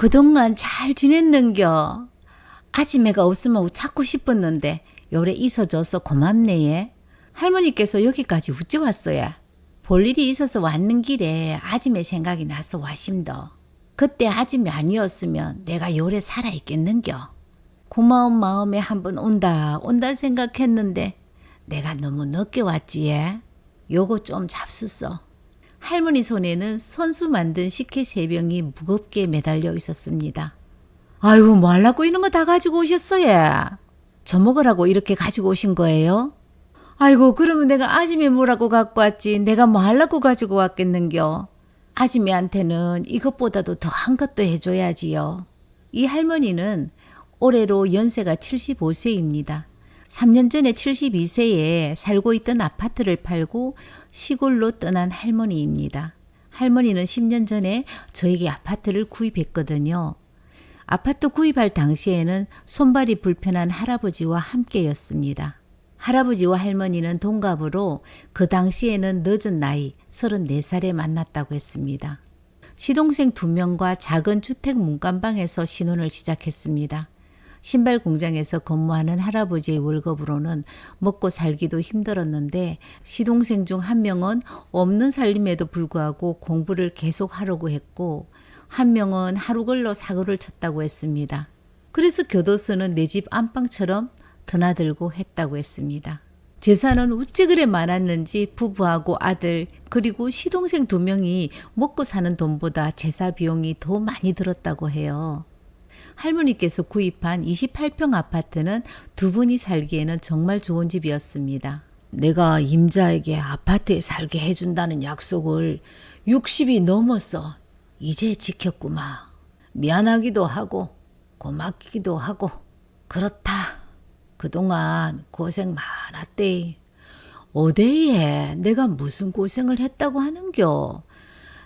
그동안 잘 지냈는겨? 아지매가 없으면 찾고 싶었는데 요래 있어줘서 고맙네 예. 할머니께서 여기까지 어찌 왔어요? 볼 일이 있어서 왔는 길에 아지매 생각이 나서 와심더. 그때 아지매 아니었으면 내가 요래 살아있겠는겨? 고마운 마음에 한번 온다 생각했는데 내가 너무 늦게 왔지 예. 요거 좀 잡수써. 할머니 손에는 손수 만든 식혜 3병이 무겁게 매달려 있었습니다. 아이고 뭐 하려고 이런 거 다 가지고 오셨어요? 저 먹으라고 이렇게 가지고 오신 거예요? 아이고 그러면 내가 아지매 뭐라고 갖고 왔지 내가 뭐 하려고 가지고 왔겠는겨? 아지매한테는 이것보다도 더한 것도 해줘야지요. 이 할머니는 올해로 연세가 75세입니다. 3년 전에 72세에 살고 있던 아파트를 팔고 시골로 떠난 할머니입니다. 할머니는 10년 전에 저에게 아파트를 구입했거든요. 아파트 구입할 당시에는 손발이 불편한 할아버지와 함께였습니다. 할아버지와 할머니는 동갑으로 그 당시에는 늦은 나이 34살에 만났다고 했습니다. 시동생 2명과 작은 주택 문간방에서 신혼을 시작했습니다. 신발 공장에서 근무하는 할아버지의 월급으로는 먹고 살기도 힘들었는데 시동생 중 1명은 없는 살림에도 불구하고 공부를 계속 하려고 했고 1명은 하루 걸러 사고를 쳤다고 했습니다. 그래서 교도소는 내 집 안방처럼 드나들고 했다고 했습니다. 재산은 어찌 그래 많았는지 부부하고 아들 그리고 시동생 2명이 먹고 사는 돈보다 제사 비용이 더 많이 들었다고 해요. 할머니께서 구입한 28평 아파트는 2분이 살기에는 정말 좋은 집이었습니다. 내가 임자에게 아파트에 살게 해준다는 약속을 60이 넘었어. 이제 지켰구만. 미안하기도 하고 고맙기도 하고 그렇다. 그동안 고생 많았대. 어데이에 내가 무슨 고생을 했다고 하는겨.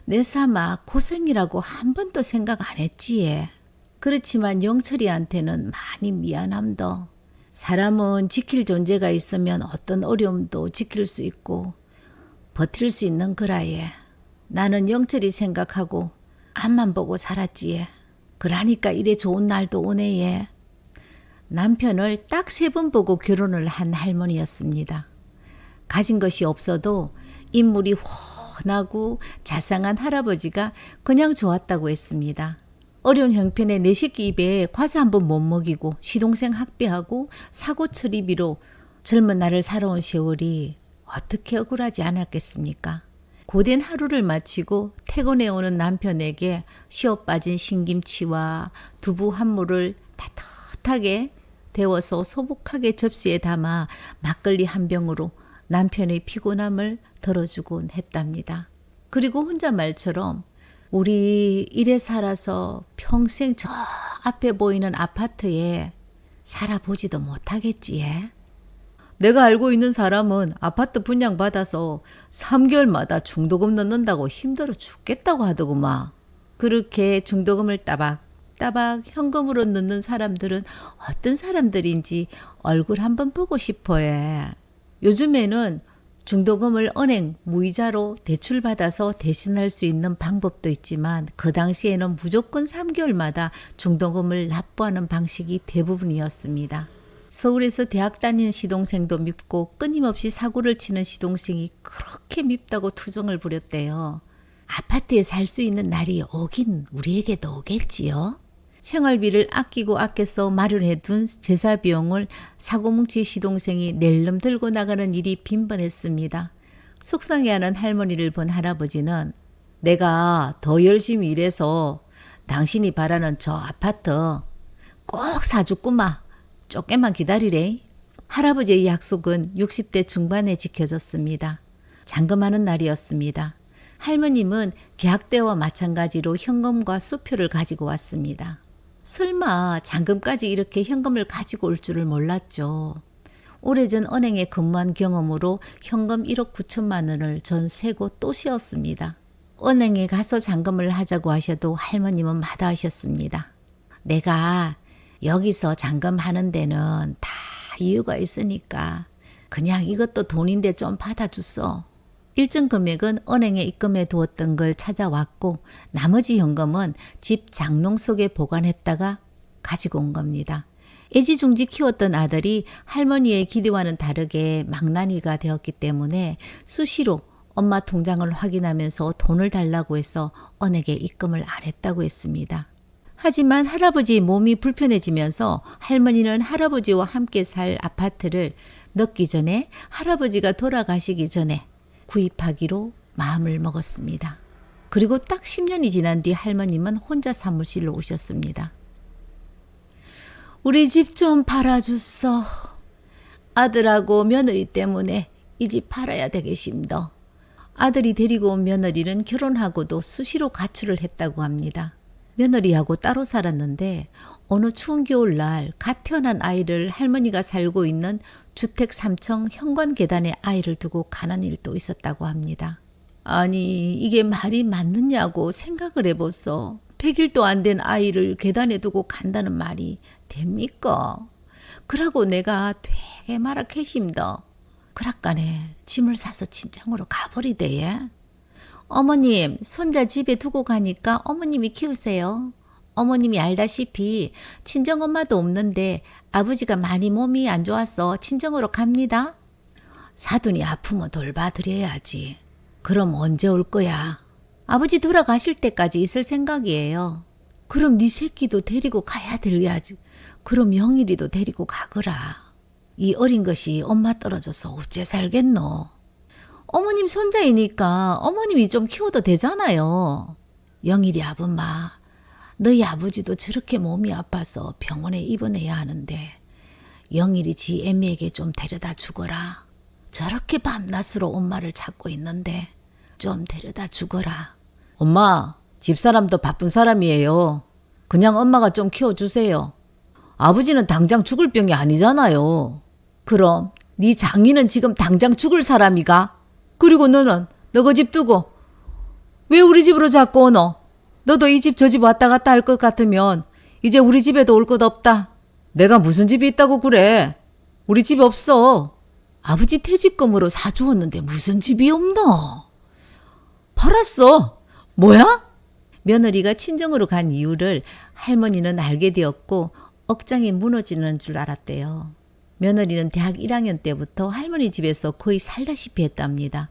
내 삼아 고생이라고 한 번도 생각 안 했지. 그렇지만 영철이한테는 많이 미안함더. 사람은 지킬 존재가 있으면 어떤 어려움도 지킬 수 있고 버틸 수 있는 거라예. 나는 영철이 생각하고 앞만 보고 살았지예. 그러니까 이래 좋은 날도 오네예. 남편을 딱 3번 보고 결혼을 한 할머니였습니다. 가진 것이 없어도 인물이 훤하고 자상한 할아버지가 그냥 좋았다고 했습니다. 어려운 형편에 내 새끼 입에 과자 한 번 못 먹이고 시동생 학비하고 사고 처리비로 젊은 날을 살아온 세월이 어떻게 억울하지 않았겠습니까? 고된 하루를 마치고 퇴근해 오는 남편에게 시어 빠진 신김치와 두부 한 모를 따뜻하게 데워서 소복하게 접시에 담아 막걸리 한 병으로 남편의 피곤함을 덜어주곤 했답니다. 그리고 혼자 말처럼 우리 이래 살아서 평생 저 앞에 보이는 아파트에 살아보지도 못하겠지. 내가 알고 있는 사람은 아파트 분양받아서 3개월마다 중도금 넣는다고 힘들어 죽겠다고 하더구만. 그렇게 중도금을 따박따박 현금으로 넣는 사람들은 어떤 사람들인지 얼굴 한번 보고 싶어해. 요즘에는 중도금을 은행 무이자로 대출받아서 대신할 수 있는 방법도 있지만 그 당시에는 무조건 3개월마다 중도금을 납부하는 방식이 대부분이었습니다. 서울에서 대학 다니는 시동생도 밉고 끊임없이 사고를 치는 시동생이 그렇게 밉다고 투정을 부렸대요. 아파트에 살 수 있는 날이 오긴 우리에게도 오겠지요. 생활비를 아끼고 아껴서 마련해둔 제사 비용을 사고뭉치 시동생이 낼름 들고 나가는 일이 빈번했습니다. 속상해하는 할머니를 본 할아버지는 내가 더 열심히 일해서 당신이 바라는 저 아파트 꼭 사줬구마. 조금만 기다리래. 할아버지의 약속은 60대 중반에 지켜졌습니다. 잔금하는 날이었습니다. 할머님은 계약 때와 마찬가지로 현금과 수표를 가지고 왔습니다. 설마 잔금까지 이렇게 현금을 가지고 올 줄을 몰랐죠. 오래전 은행에 근무한 경험으로 현금 1억 9천만 원을 전 세고 또 씌웠습니다. 은행에 가서 잔금을 하자고 하셔도 할머님은 마다하셨습니다. 내가 여기서 잔금하는 데는 다 이유가 있으니까 그냥 이것도 돈인데 좀 받아줬어. 일정 금액은 은행에 입금해 두었던 걸 찾아왔고 나머지 현금은 집 장롱 속에 보관했다가 가지고 온 겁니다. 애지중지 키웠던 아들이 할머니의 기대와는 다르게 망나니가 되었기 때문에 수시로 엄마 통장을 확인하면서 돈을 달라고 해서 은행에 입금을 안 했다고 했습니다. 하지만 할아버지 몸이 불편해지면서 할머니는 할아버지와 함께 살 아파트를 넣기 전에 할아버지가 돌아가시기 전에 구입하기로 마음을 먹었습니다. 그리고 딱 10년이 지난 뒤 할머님은 혼자 사무실로 오셨습니다. 우리 집 좀 팔아주소. 아들하고 며느리 때문에 이 집 팔아야 되겠심더. 아들이 데리고 온 며느리는 결혼하고도 수시로 가출을 했다고 합니다. 며느리하고 따로 살았는데 어느 추운 겨울날 갓 태어난 아이를 할머니가 살고 있는 주택 3층 현관 계단에 아이를 두고 가는 일도 있었다고 합니다. 아니 이게 말이 맞느냐고 생각을 해보소. 100일도 안 된 아이를 계단에 두고 간다는 말이 됩니까? 그러고 내가 되게 말아캐심더. 그락간에 짐을 사서 친정으로 가버리대예. 어머님 손자 집에 두고 가니까 어머님이 키우세요. 어머님이 알다시피 친정엄마도 없는데 아버지가 많이 몸이 안 좋아서 친정으로 갑니다. 사돈이 아프면 돌봐드려야지. 그럼 언제 올 거야? 아버지 돌아가실 때까지 있을 생각이에요. 그럼 네 새끼도 데리고 가야 되야지. 그럼 영일이도 데리고 가거라. 이 어린 것이 엄마 떨어져서 어째 살겠노? 어머님 손자이니까 어머님이 좀 키워도 되잖아요. 영일이 아범마, 너희 아버지도 저렇게 몸이 아파서 병원에 입원해야 하는데 영일이 지 애미에게 좀 데려다 주거라. 저렇게 밤낮으로 엄마를 찾고 있는데 좀 데려다 주거라. 엄마, 집사람도 바쁜 사람이에요. 그냥 엄마가 좀 키워주세요. 아버지는 당장 죽을 병이 아니잖아요. 그럼 네 장인은 지금 당장 죽을 사람이가? 그리고 너는 너그 집 두고 왜 우리 집으로 자꾸 오노? 너도 이 집 저 집 왔다 갔다 할 것 같으면 이제 우리 집에도 올 것 없다. 내가 무슨 집이 있다고 그래? 우리 집 없어. 아버지 퇴직금으로 사주었는데 무슨 집이 없노? 팔았어. 뭐야? 며느리가 친정으로 간 이유를 할머니는 알게 되었고 억장이 무너지는 줄 알았대요. 며느리는 대학 1학년 때부터 할머니 집에서 거의 살다시피 했답니다.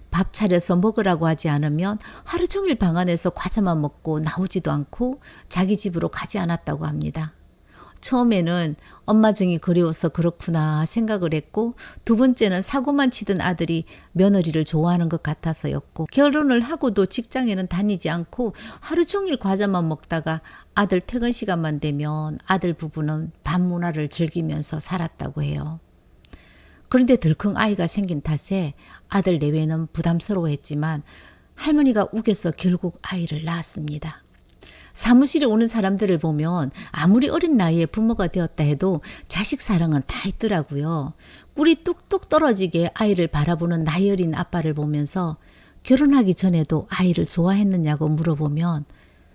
밥 차려서 먹으라고 하지 않으면 하루 종일 방 안에서 과자만 먹고 나오지도 않고 자기 집으로 가지 않았다고 합니다. 처음에는 엄마 정이 그리워서 그렇구나 생각을 했고 두 번째는 사고만 치던 아들이 며느리를 좋아하는 것 같아서였고 결혼을 하고도 직장에는 다니지 않고 하루 종일 과자만 먹다가 아들 퇴근 시간만 되면 아들 부부는 밤 문화를 즐기면서 살았다고 해요. 그런데 덜컹 아이가 생긴 탓에 아들 내외는 부담스러워했지만 할머니가 우겨서 결국 아이를 낳았습니다. 사무실에 오는 사람들을 보면 아무리 어린 나이에 부모가 되었다 해도 자식 사랑은 다 있더라고요. 꿀이 뚝뚝 떨어지게 아이를 바라보는 나이 어린 아빠를 보면서 결혼하기 전에도 아이를 좋아했느냐고 물어보면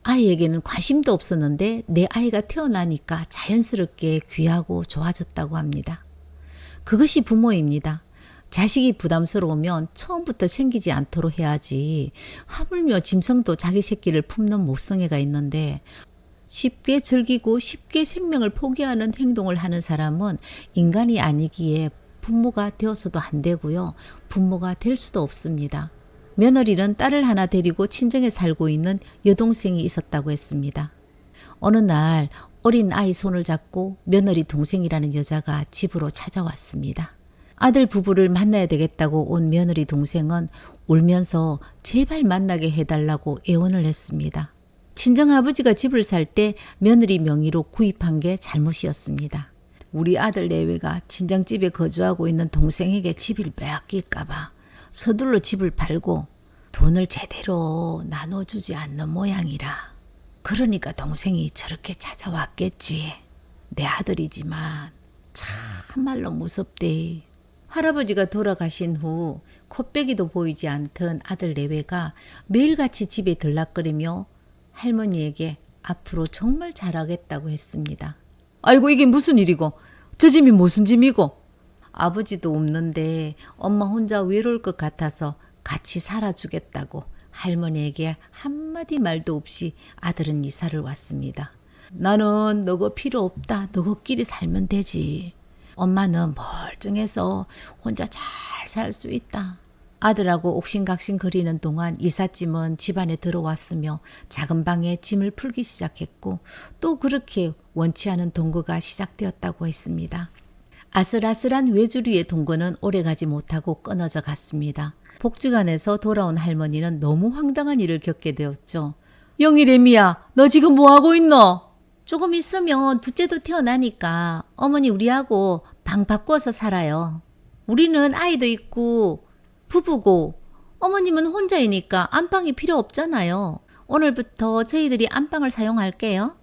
아이에게는 관심도 없었는데 내 아이가 태어나니까 자연스럽게 귀하고 좋아졌다고 합니다. 그것이 부모입니다. 자식이 부담스러우면 처음부터 생기지 않도록 해야지. 하물며 짐승도 자기 새끼를 품는 모성애가 있는데 쉽게 즐기고 쉽게 생명을 포기하는 행동을 하는 사람은 인간이 아니기에 부모가 되어서도 안 되고요. 부모가 될 수도 없습니다. 며느리는 딸을 하나 데리고 친정에 살고 있는 여동생이 있었다고 했습니다. 어느 날 어린 아이 손을 잡고 며느리 동생이라는 여자가 집으로 찾아왔습니다. 아들 부부를 만나야 되겠다고 온 며느리 동생은 울면서 제발 만나게 해달라고 애원을 했습니다. 친정아버지가 집을 살 때 며느리 명의로 구입한 게 잘못이었습니다. 우리 아들 내외가 친정집에 거주하고 있는 동생에게 집을 빼앗길까봐 서둘러 집을 팔고 돈을 제대로 나눠주지 않는 모양이라. 그러니까 동생이 저렇게 찾아왔겠지. 내 아들이지만 참말로 무섭대. 할아버지가 돌아가신 후 코빼기도 보이지 않던 아들 내외가 매일같이 집에 들락거리며 할머니에게 앞으로 정말 잘하겠다고 했습니다. 아이고 이게 무슨 일이고 저 집이 무슨 짐이고. 아버지도 없는데 엄마 혼자 외로울 것 같아서 같이 살아주겠다고 할머니에게 한마디 말도 없이 아들은 이사를 왔습니다. 나는 너가 필요 없다. 너희끼리 살면 되지. 엄마는 멀쩡해서 혼자 잘 살 수 있다. 아들하고 옥신각신 거리는 동안 이삿짐은 집안에 들어왔으며 작은 방에 짐을 풀기 시작했고 또 그렇게 원치 않은 동거가 시작되었다고 했습니다. 아슬아슬한 외주류의 동거는 오래가지 못하고 끊어져 갔습니다. 복지관에서 돌아온 할머니는 너무 황당한 일을 겪게 되었죠. 영희래미야, 너 지금 뭐하고 있노? 조금 있으면 둘째도 태어나니까 어머니 우리하고 방 바꿔서 살아요. 우리는 아이도 있고 부부고 어머님은 혼자이니까 안방이 필요 없잖아요. 오늘부터 저희들이 안방을 사용할게요.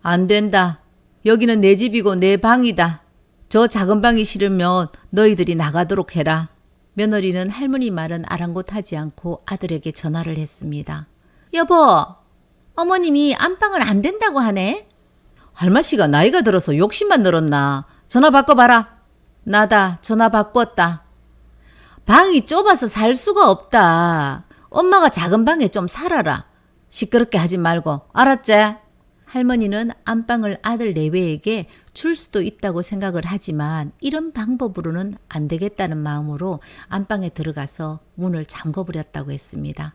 안 된다. 여기는 내 집이고 내 방이다. 저 작은 방이 싫으면 너희들이 나가도록 해라. 며느리는 할머니 말은 아랑곳하지 않고 아들에게 전화를 했습니다. 여보, 어머님이 안방을 안 된다고 하네. 할머씨가 나이가 들어서 욕심만 늘었나. 전화 바꿔봐라. 나다. 전화 바꿨다. 방이 좁아서 살 수가 없다. 엄마가 작은 방에 좀 살아라. 시끄럽게 하지 말고. 알았지? 할머니는 안방을 아들 내외에게 줄 수도 있다고 생각을 하지만 이런 방법으로는 안 되겠다는 마음으로 안방에 들어가서 문을 잠궈버렸다고 했습니다.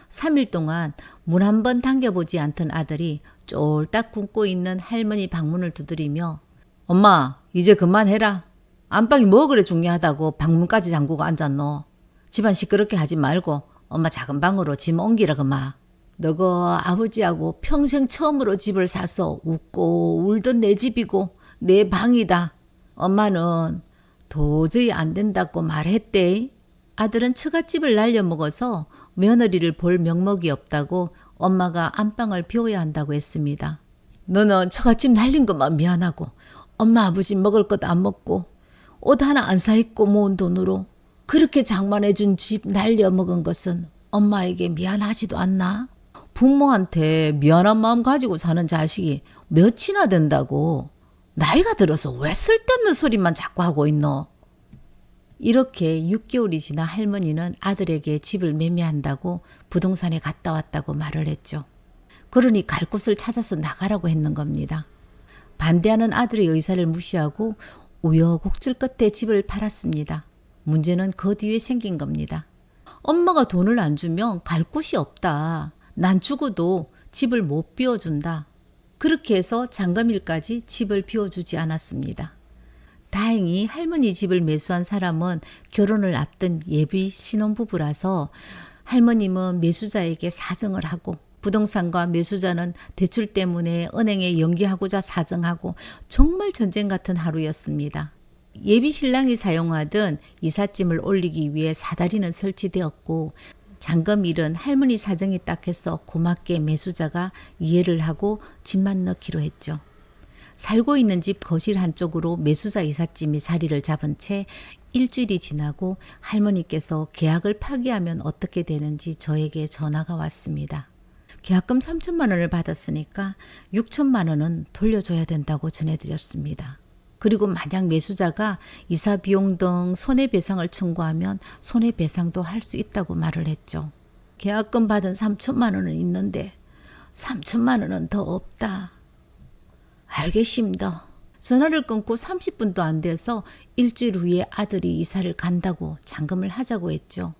3일 동안 문 한 번 당겨보지 않던 아들이 쫄딱 굶고 있는 할머니 방문을 두드리며 엄마 이제 그만해라. 안방이 뭐 그래 중요하다고 방문까지 잠그고 앉았노. 집안 시끄럽게 하지 말고 엄마 작은 방으로 짐 옮기라 그마. 너가 아버지하고 평생 처음으로 집을 사서 웃고 울던 내 집이고 내 방이다. 엄마는 도저히 안 된다고 말했대. 아들은 처갓집을 날려먹어서 며느리를 볼 명목이 없다고 엄마가 안방을 비워야 한다고 했습니다. 너는 처갓집 날린 것만 미안하고 엄마 아버지 먹을 것 안 먹고 옷 하나 안 사 입고 모은 돈으로 그렇게 장만해준 집 날려먹은 것은 엄마에게 미안하지도 않나? 부모한테 미안한 마음 가지고 사는 자식이 몇이나 된다고. 나이가 들어서 왜 쓸데없는 소리만 자꾸 하고 있노? 이렇게 6개월이 지나 할머니는 아들에게 집을 매매한다고 부동산에 갔다 왔다고 말을 했죠. 그러니 갈 곳을 찾아서 나가라고 했는 겁니다. 반대하는 아들의 의사를 무시하고 우여곡절 끝에 집을 팔았습니다. 문제는 그 뒤에 생긴 겁니다. 엄마가 돈을 안 주면 갈 곳이 없다. 난 죽어도 집을 못 비워준다. 그렇게 해서 장금일까지 집을 비워주지 않았습니다. 다행히 할머니 집을 매수한 사람은 결혼을 앞둔 예비 신혼부부라서 할머님은 매수자에게 사정을 하고 부동산과 매수자는 대출 때문에 은행에 연기하고자 사정하고 정말 전쟁 같은 하루였습니다. 예비 신랑이 사용하던 이삿짐을 올리기 위해 사다리는 설치되었고 장금일은 할머니 사정이 딱해서 고맙게 매수자가 이해를 하고 짐만 넣기로 했죠. 살고 있는 집 거실 한쪽으로 매수자 이삿짐이 자리를 잡은 채 일주일이 지나고 할머니께서 계약을 파기하면 어떻게 되는지 저에게 전화가 왔습니다. 계약금 3천만 원을 받았으니까 6천만 원은 돌려줘야 된다고 전해드렸습니다. 그리고 만약 매수자가 이사 비용 등 손해배상을 청구하면 손해배상도 할 수 있다고 말을 했죠. 계약금 받은 3천만 원은 있는데 3천만 원은 더 없다. 알겠습니다. 전화를 끊고 30분도 안 돼서 일주일 후에 아들이 이사를 간다고 잔금을 하자고 했죠.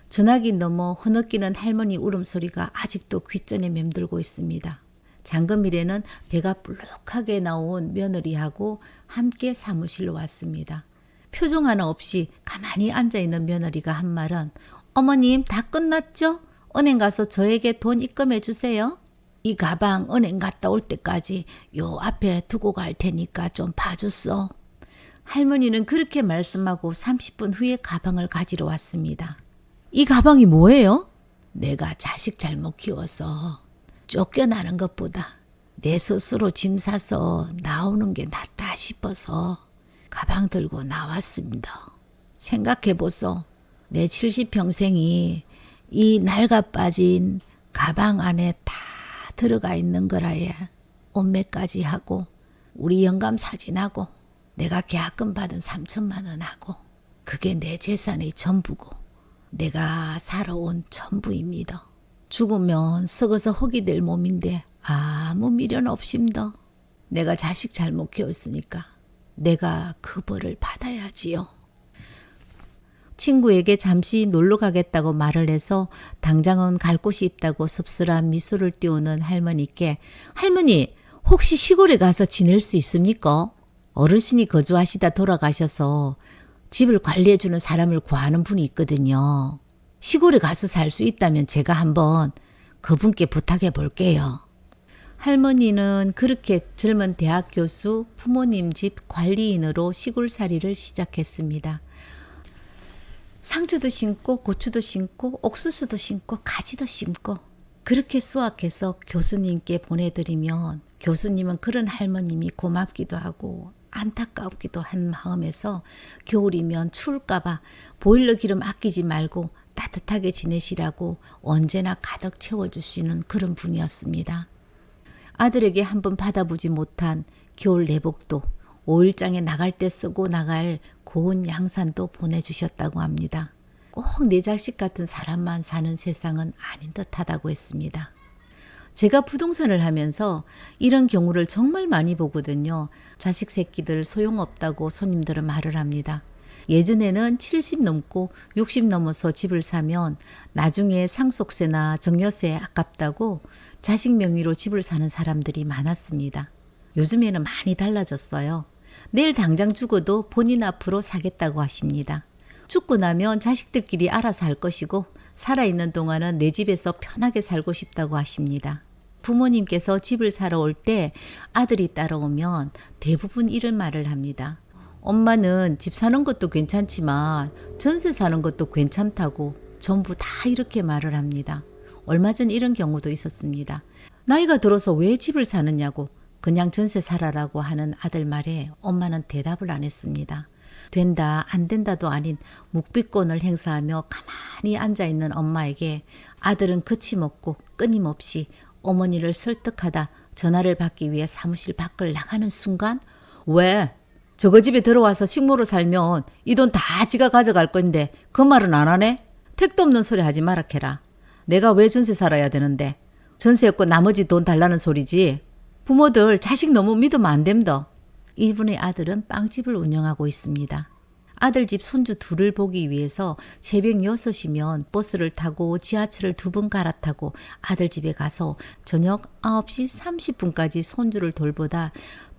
전화기 넘어 흐느끼는 할머니 울음소리가 아직도 귓전에 맴돌고 있습니다. 장금일에는 배가 불룩하게 나온 며느리하고 함께 사무실로 왔습니다. 표정 하나 없이 가만히 앉아있는 며느리가 한 말은 어머님 다 끝났죠? 은행 가서 저에게 돈 입금해 주세요. 이 가방 은행 갔다 올 때까지 요 앞에 두고 갈 테니까 좀 봐줬어. 할머니는 그렇게 말씀하고 30분 후에 가방을 가지러 왔습니다. 이 가방이 뭐예요? 내가 자식 잘못 키워서 쫓겨나는 것보다 내 스스로 짐 사서 나오는 게 낫다 싶어서 가방 들고 나왔습니다. 생각해보소. 내 70평생이 이 낡아 빠진 가방 안에 다 들어가 있는 거라에 옷매까지 하고 우리 영감 사진하고 내가 계약금 받은 3천만 원 하고 그게 내 재산의 전부고 내가 살아온 전부입니다. 죽으면 썩어서 흙이 될 몸인데 아무 미련 없습니다. 내가 자식 잘못 키웠으니까 내가 그 벌을 받아야지요. 친구에게 잠시 놀러 가겠다고 말을 해서 당장은 갈 곳이 있다고 씁쓸한 미소를 띄우는 할머니께 할머니 혹시 시골에 가서 지낼 수 있습니까? 어르신이 거주하시다 돌아가셔서 집을 관리해주는 사람을 구하는 분이 있거든요. 시골에 가서 살 수 있다면 제가 한번 그분께 부탁해 볼게요. 할머니는 그렇게 젊은 대학 교수 부모님 집 관리인으로 시골살이를 시작했습니다. 상추도 심고 고추도 심고 옥수수도 심고 가지도 심고 그렇게 수확해서 교수님께 보내드리면 교수님은 그런 할머님이 고맙기도 하고 안타깝기도 한 마음에서 겨울이면 추울까봐 보일러 기름 아끼지 말고 따뜻하게 지내시라고 언제나 가득 채워주시는 그런 분이었습니다. 아들에게 한번 받아보지 못한 겨울 내복도 5일장에 나갈 때 쓰고 나갈 고운 양산도 보내주셨다고 합니다. 꼭 내 자식 같은 사람만 사는 세상은 아닌 듯하다고 했습니다. 제가 부동산을 하면서 이런 경우를 정말 많이 보거든요. 자식 새끼들 소용없다고 손님들은 말을 합니다. 예전에는 70 넘고 60 넘어서 집을 사면 나중에 상속세나 증여세 아깝다고 자식 명의로 집을 사는 사람들이 많았습니다. 요즘에는 많이 달라졌어요. 내일 당장 죽어도 본인 앞으로 사겠다고 하십니다. 죽고 나면 자식들끼리 알아서 할 것이고 살아있는 동안은 내 집에서 편하게 살고 싶다고 하십니다. 부모님께서 집을 사러 올 때 아들이 따라오면 대부분 이런 말을 합니다. 엄마는 집 사는 것도 괜찮지만 전세 사는 것도 괜찮다고 전부 다 이렇게 말을 합니다. 얼마 전 이런 경우도 있었습니다. 나이가 들어서 왜 집을 사느냐고 그냥 전세 살아라고 하는 아들 말에 엄마는 대답을 안 했습니다. 된다 안 된다도 아닌 묵비권을 행사하며 가만히 앉아있는 엄마에게 아들은 거침없고 끊임없이 어머니를 설득하다 전화를 받기 위해 사무실 밖을 나가는 순간 왜? 저거 집에 들어와서 식모로 살면 이 돈 다 지가 가져갈 건데 그 말은 안 하네? 택도 없는 소리 하지 마라 캐라. 내가 왜 전세 살아야 되는데 전세 없고 나머지 돈 달라는 소리지. 부모들 자식 너무 믿으면 안 됩니다. 이분의 아들은 빵집을 운영하고 있습니다. 아들 집 손주 둘을 보기 위해서 새벽 6시면 버스를 타고 지하철을 2번 갈아타고 아들 집에 가서 저녁 9시 30분까지 손주를 돌보다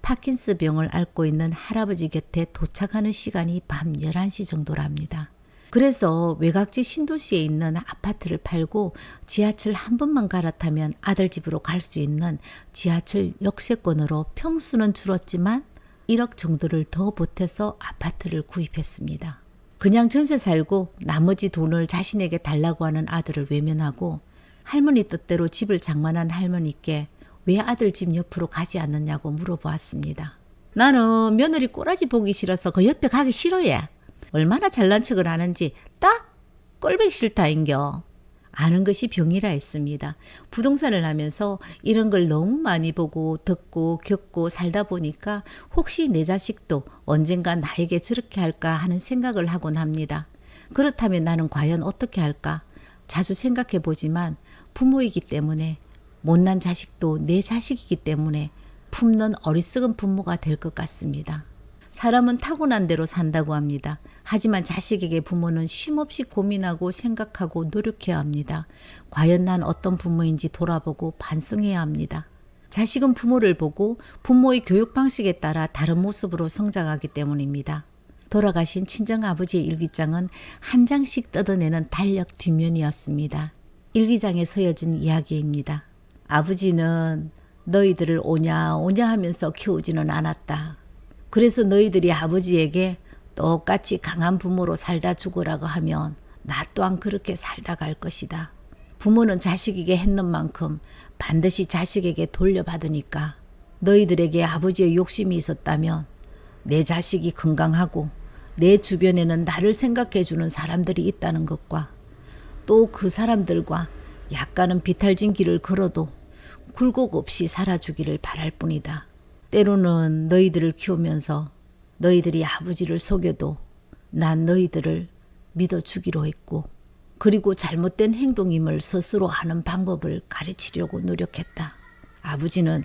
파킨스 병을 앓고 있는 할아버지 곁에 도착하는 시간이 밤 11시 정도랍니다. 그래서 외곽지 신도시에 있는 아파트를 팔고 지하철 한 번만 갈아타면 아들 집으로 갈 수 있는 지하철 역세권으로 평수는 줄었지만 1억 정도를 더 보태서 아파트를 구입했습니다. 그냥 전세 살고 나머지 돈을 자신에게 달라고 하는 아들을 외면하고 할머니 뜻대로 집을 장만한 할머니께 왜 아들 집 옆으로 가지 않느냐고 물어보았습니다. 나는 며느리 꼬라지 보기 싫어서 그 옆에 가기 싫어해. 얼마나 잘난 척을 하는지 딱 꼴보기 싫다인겨. 아는 것이 병이라 했습니다. 부동산을 하면서 이런 걸 너무 많이 보고 듣고 겪고 살다 보니까 혹시 내 자식도 언젠가 나에게 저렇게 할까 하는 생각을 하곤 합니다. 그렇다면 나는 과연 어떻게 할까? 자주 생각해 보지만 부모이기 때문에 못난 자식도 내 자식이기 때문에 품는 어리석은 부모가 될 것 같습니다. 사람은 타고난 대로 산다고 합니다. 하지만 자식에게 부모는 쉼없이 고민하고 생각하고 노력해야 합니다. 과연 난 어떤 부모인지 돌아보고 반성해야 합니다. 자식은 부모를 보고 부모의 교육 방식에 따라 다른 모습으로 성장하기 때문입니다. 돌아가신 친정아버지의 일기장은 한 장씩 뜯어내는 달력 뒷면이었습니다. 일기장에 서여진 이야기입니다. 아버지는 너희들을 오냐 오냐 하면서 키우지는 않았다. 그래서 너희들이 아버지에게 똑같이 강한 부모로 살다 죽으라고 하면 나 또한 그렇게 살다 갈 것이다. 부모는 자식에게 했는 만큼 반드시 자식에게 돌려받으니까 너희들에게 아버지의 욕심이 있었다면 내 자식이 건강하고 내 주변에는 나를 생각해주는 사람들이 있다는 것과 또 그 사람들과 약간은 비탈진 길을 걸어도 굴곡 없이 살아주기를 바랄 뿐이다. 때로는 너희들을 키우면서 너희들이 아버지를 속여도 난 너희들을 믿어주기로 했고 그리고 잘못된 행동임을 스스로 아는 방법을 가르치려고 노력했다. 아버지는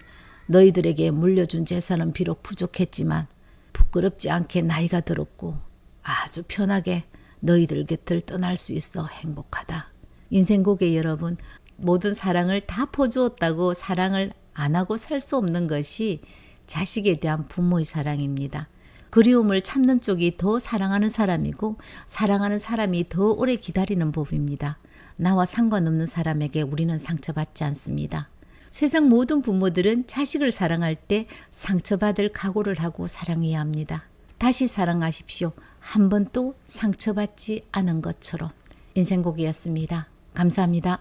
너희들에게 물려준 재산은 비록 부족했지만 부끄럽지 않게 나이가 들었고 아주 편하게 너희들 곁을 떠날 수 있어 행복하다. 인생 고객 여러분, 모든 사랑을 다 퍼주었다고 사랑을 안 하고 살 수 없는 것이 자식에 대한 부모의 사랑입니다. 그리움을 참는 쪽이 더 사랑하는 사람이고 사랑하는 사람이 더 오래 기다리는 법입니다. 나와 상관없는 사람에게 우리는 상처받지 않습니다. 세상 모든 부모들은 자식을 사랑할 때 상처받을 각오를 하고 사랑해야 합니다. 다시 사랑하십시오. 한 번도 상처받지 않은 것처럼. 인생곡이었습니다. 감사합니다.